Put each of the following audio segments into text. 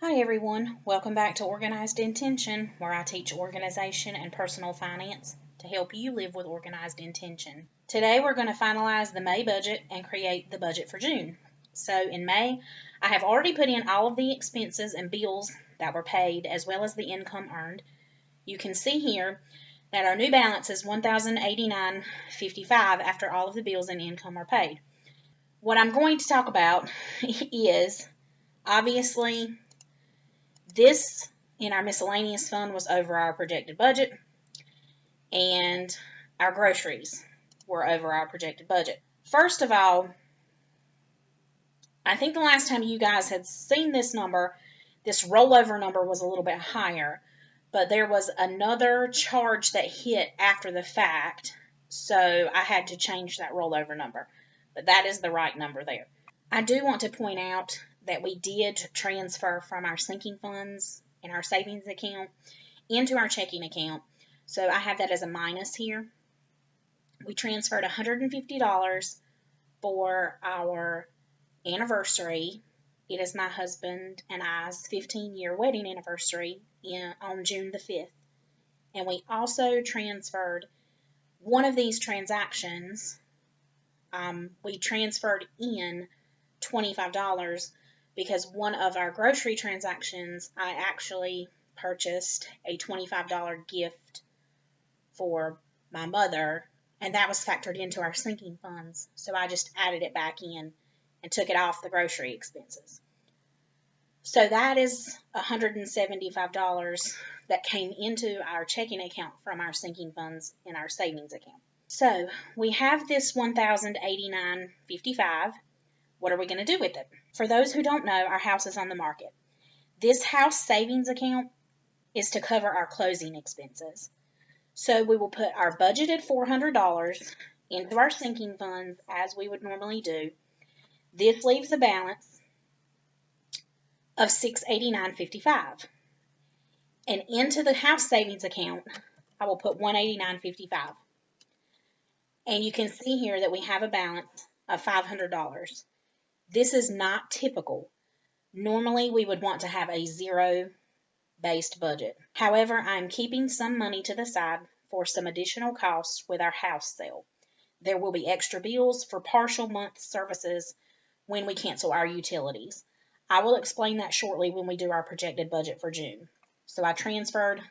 Hi everyone, welcome back to Organized Intention, where I teach organization and personal finance to help you live with organized intention. Today we're going to finalize the May budget and create the budget for June. So in May, I have already put in all of the expenses and bills that were paid as well as the income earned. You can see here that our new balance is $1,089.55 after all of the bills and income are paid. What I'm going to talk about is obviously this in our miscellaneous fund was over our projected budget, and our groceries were over our projected budget. First of all, I think the last time you guys had seen this number, this rollover number was a little bit higher, but there was another charge that hit after the fact, so I had to change that rollover number. But that is the right number there. I do want to point out that we did transfer from our sinking funds and our savings account into our checking account. So I have that as a minus here. We transferred $150 for our anniversary. It is my husband and I's 15-year wedding anniversary on June the 5th. And we also transferred one of these transactions. We transferred in $25 because one of our grocery transactions, I actually purchased a $25 gift for my mother, and that was factored into our sinking funds. So I just added it back in and took it off the grocery expenses. So that is $175 that came into our checking account from our sinking funds in our savings account. So we have this $1,089.55. What are we going to do with it? For those who don't know, our house is on the market. This house savings account is to cover our closing expenses. So we will put our budgeted $400 into our sinking funds as we would normally do. This leaves a balance of $689.55. And into the house savings account, I will put $189.55. And you can see here that we have a balance of $500. This is not typical. Normally, we would want to have a zero-based budget. However, I'm keeping some money to the side for some additional costs with our house sale. There will be extra bills for partial month services when we cancel our utilities. I will explain that shortly when we do our projected budget for June. So I transferred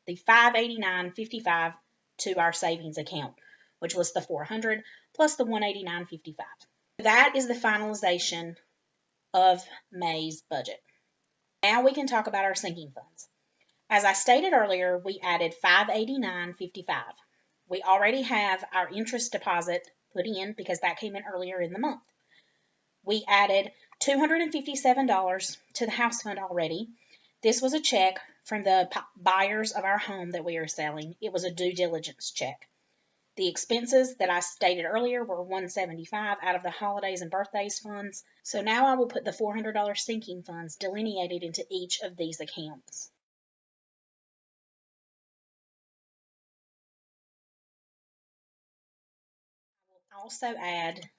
the $589.55 to our savings account, which was the $400 plus the $189.55. That is the finalization of May's budget. Now we can talk about our sinking funds. As I stated earlier, we added $589.55. We already have our interest deposit put in because that came in earlier in the month. We added $257 to the house fund already. This was a check from the buyers of our home that we are selling. It was a due diligence check. The expenses that I stated earlier were $175 out of the holidays and birthdays funds. So now I will put the $400 sinking funds delineated into each of these accounts. I will also add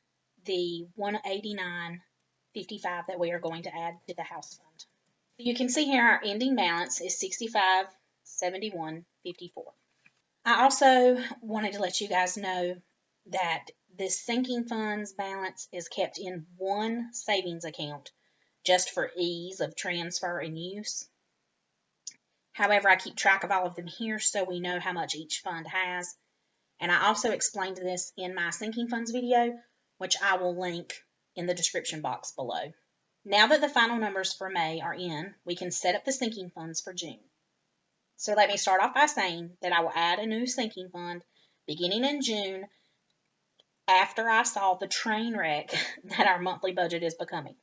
the $189.55 that we are going to add to the house fund. You can see here our ending balance is $65.71.54. I also wanted to let you guys know that this sinking funds balance is kept in one savings account just for ease of transfer and use. However, I keep track of all of them here so we know how much each fund has. And I also explained this in my sinking funds video, which I will link in the description box below. Now that the final numbers for May are in, we can set up the sinking funds for June. So let me start off by saying that I will add a new sinking fund beginning in June after I saw the train wreck that our monthly budget is becoming.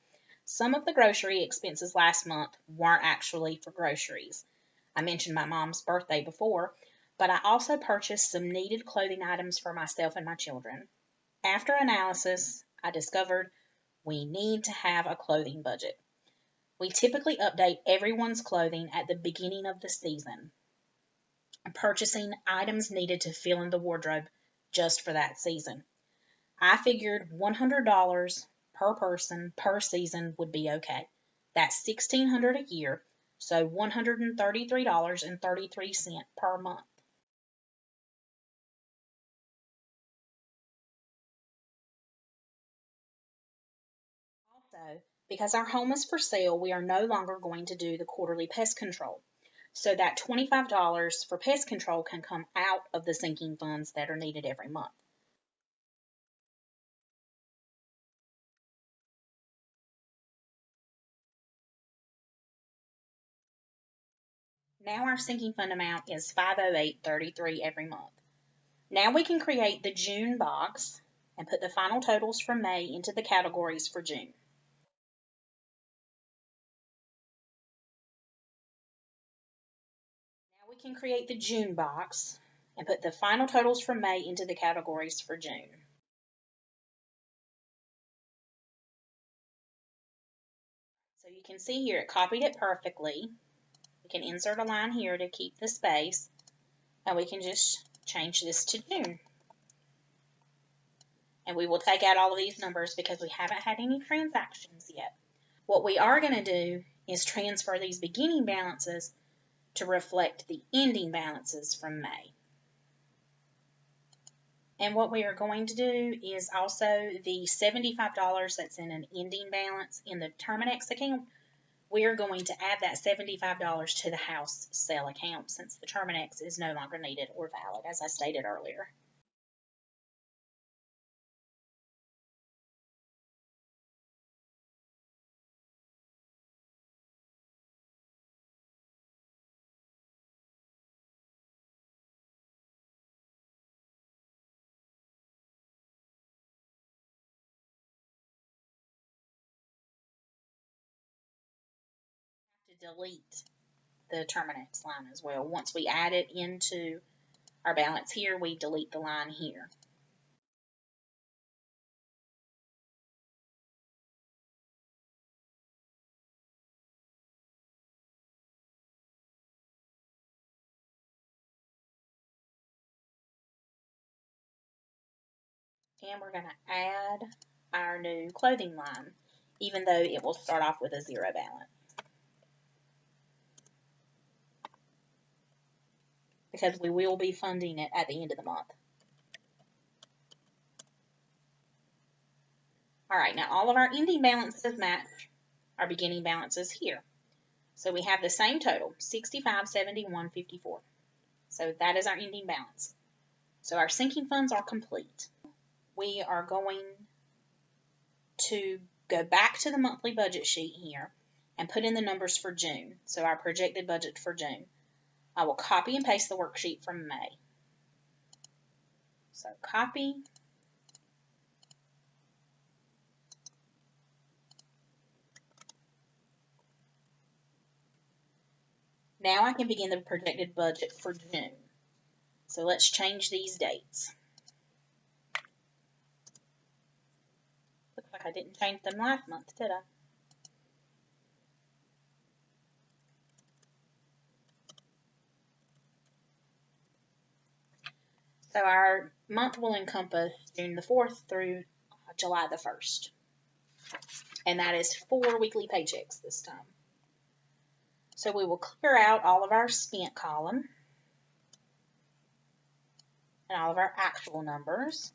Some of the grocery expenses last month weren't actually for groceries. I mentioned my mom's birthday before, but I also purchased some needed clothing items for myself and my children. After analysis, I discovered we need to have a clothing budget. We typically update everyone's clothing at the beginning of the season, purchasing items needed to fill in the wardrobe just for that season. I figured $100 per person per season would be okay. That's $1,600 a year, so $133.33 per month. Also, because our home is for sale, we are no longer going to do the quarterly pest control. So that $25 for pest control can come out of the sinking funds that are needed every month. Now our sinking fund amount is $508.33 every month. Now we can create the June box and put the final totals from May into the categories for June. Now we can create the June box and put the final totals from May into the categories for June. So you can see here it copied it perfectly. We can insert a line here to keep the space, and we can just change this to June. And we will take out all of these numbers because we haven't had any transactions yet. What we are going to do is transfer these beginning balances to reflect the ending balances from May. And what we are going to do is also the $75 that's in an ending balance in the Terminex account, we are going to add that $75 to the house sale account since the Terminex is no longer needed or valid, as I stated earlier. To delete the Terminex line as well. Once we add it into our balance here, we delete the line here. And we're going to add our new clothing line, even though it will start off with a zero balance. Because we will be funding it at the end of the month. All right, now all of our ending balances match our beginning balances here. So we have the same total, $65.71.54. So that is our ending balance. So our sinking funds are complete. We are going to go back to the monthly budget sheet here and put in the numbers for June. So our projected budget for June. I will copy and paste the worksheet from May. So copy. Now I can begin the projected budget for June. So let's change these dates. Looks like I didn't change them last month, did I? So our month will encompass June the 4th through July the 1st. And that is 4 weekly paychecks this time. So we will clear out all of our spent column and all of our actual numbers.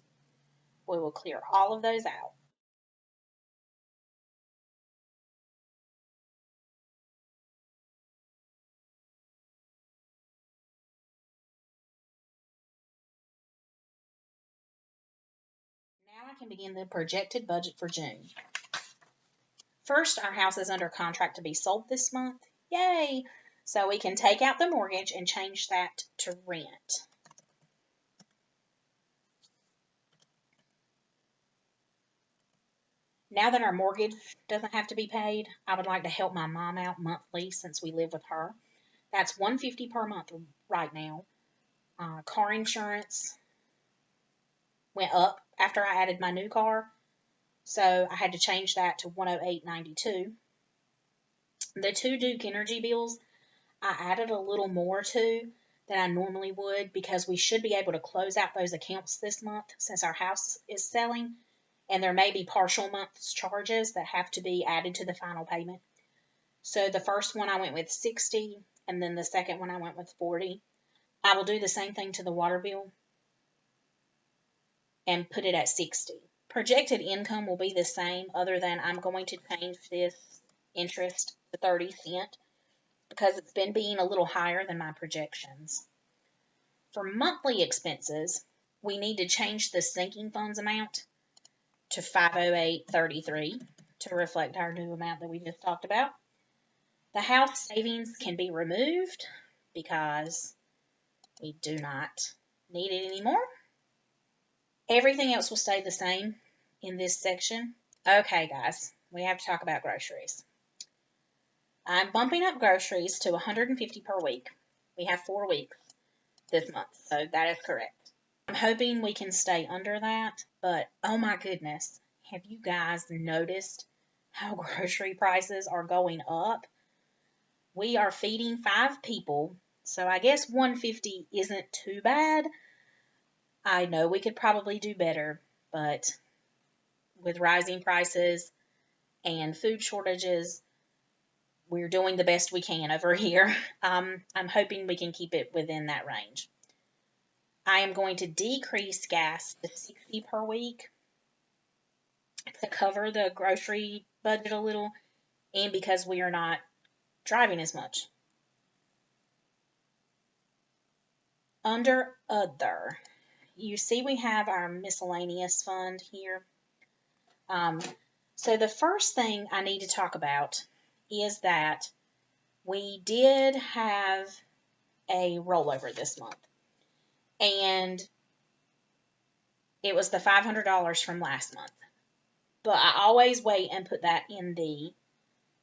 We will clear all of those out. Now I can begin the projected budget for June. First, our house is under contract to be sold this month. Yay! So we can take out the mortgage and change that to rent. Now that our mortgage doesn't have to be paid, I would like to help my mom out monthly since we live with her. That's $150 per month right now. Car insurance went up after I added my new car, so I had to change that to $108.92. The two Duke Energy bills, I added a little more to than I normally would because we should be able to close out those accounts this month since our house is selling, and there may be partial month's charges that have to be added to the final payment. So the first one I went with 60, and then the second one I went with 40. I will do the same thing to the water bill and put it at 60. Projected income will be the same, other than I'm going to change this interest to 30 cents because it's been being a little higher than my projections. For monthly expenses, we need to change the sinking funds amount to 508.33 to reflect our new amount that we just talked about. The house savings can be removed because we do not need it anymore. Everything else will stay the same in this section. Okay, guys, we have to talk about groceries. I'm bumping up groceries to $150 per week. We have 4 weeks this month, so that is correct. I'm hoping we can stay under that, but oh my goodness, have you guys noticed how grocery prices are going up? We are feeding 5 people, so I guess $150 isn't too bad. I know we could probably do better, but with rising prices and food shortages, we're doing the best we can over here. I'm hoping we can keep it within that range. I am going to decrease gas to 60 per week to cover the grocery budget a little, and because we are not driving as much. Under other, you see we have our miscellaneous fund here. So the first thing I need to talk about is that we did have a rollover this month, and it was the $500 from last month. But I always wait and put that in the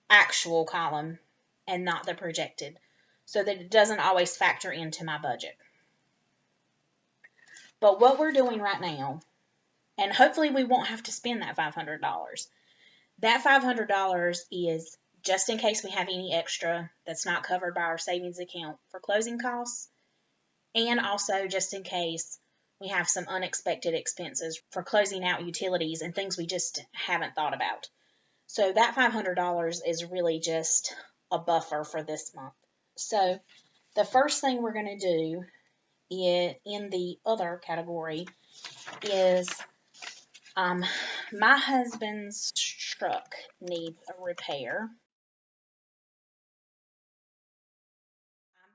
actual column and not the projected, so that it doesn't always factor into my budget. But what we're doing right now, and hopefully we won't have to spend that $500. That $500 is just in case we have any extra that's not covered by our savings account for closing costs, and also just in case we have some unexpected expenses for closing out utilities and things we just haven't thought about. So that $500 is really just a buffer for this month. So the first thing we're going to do in the other category is my husband's truck needs a repair.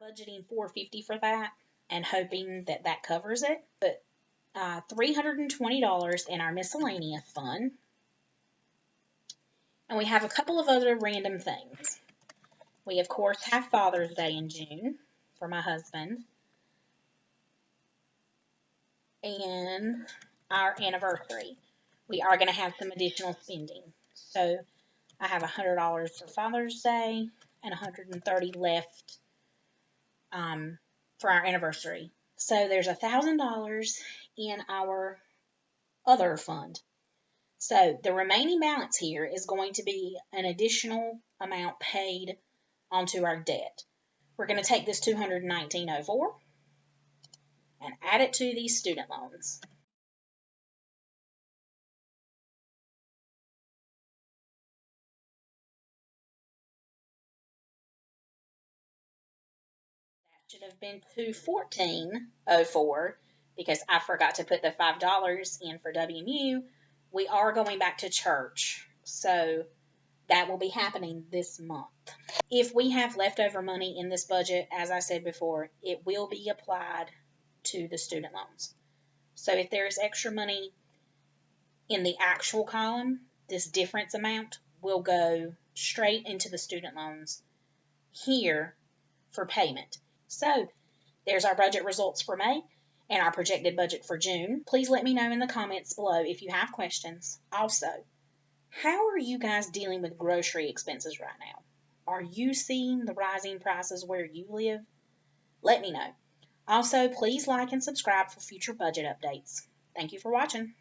I'm budgeting $450 for that and hoping that that covers it. But $320 in our miscellaneous fund. And we have a couple of other random things. We, of course, have Father's Day in June for my husband. And our anniversary. We are going to have some additional spending. So I have $100 for Father's Day and $130 left for our anniversary. So there's $1,000 in our other fund. So the remaining balance here is going to be an additional amount paid onto our debt. We're going to take this $219.04 and add it to these student loans. That should have been $214.04 because I forgot to put the $5 in for WMU. We are going back to church, so that will be happening this month. If we have leftover money in this budget, as I said before, it will be applied to the student loans. So if there is extra money in the actual column, this difference amount will go straight into the student loans here for payment. So there's our budget results for May and our projected budget for June. Please let me know in the comments below if you have questions. Also, how are you guys dealing with grocery expenses right now? Are you seeing the rising prices where you live? Let me know. Also, please like and subscribe for future budget updates. Thank you for watching.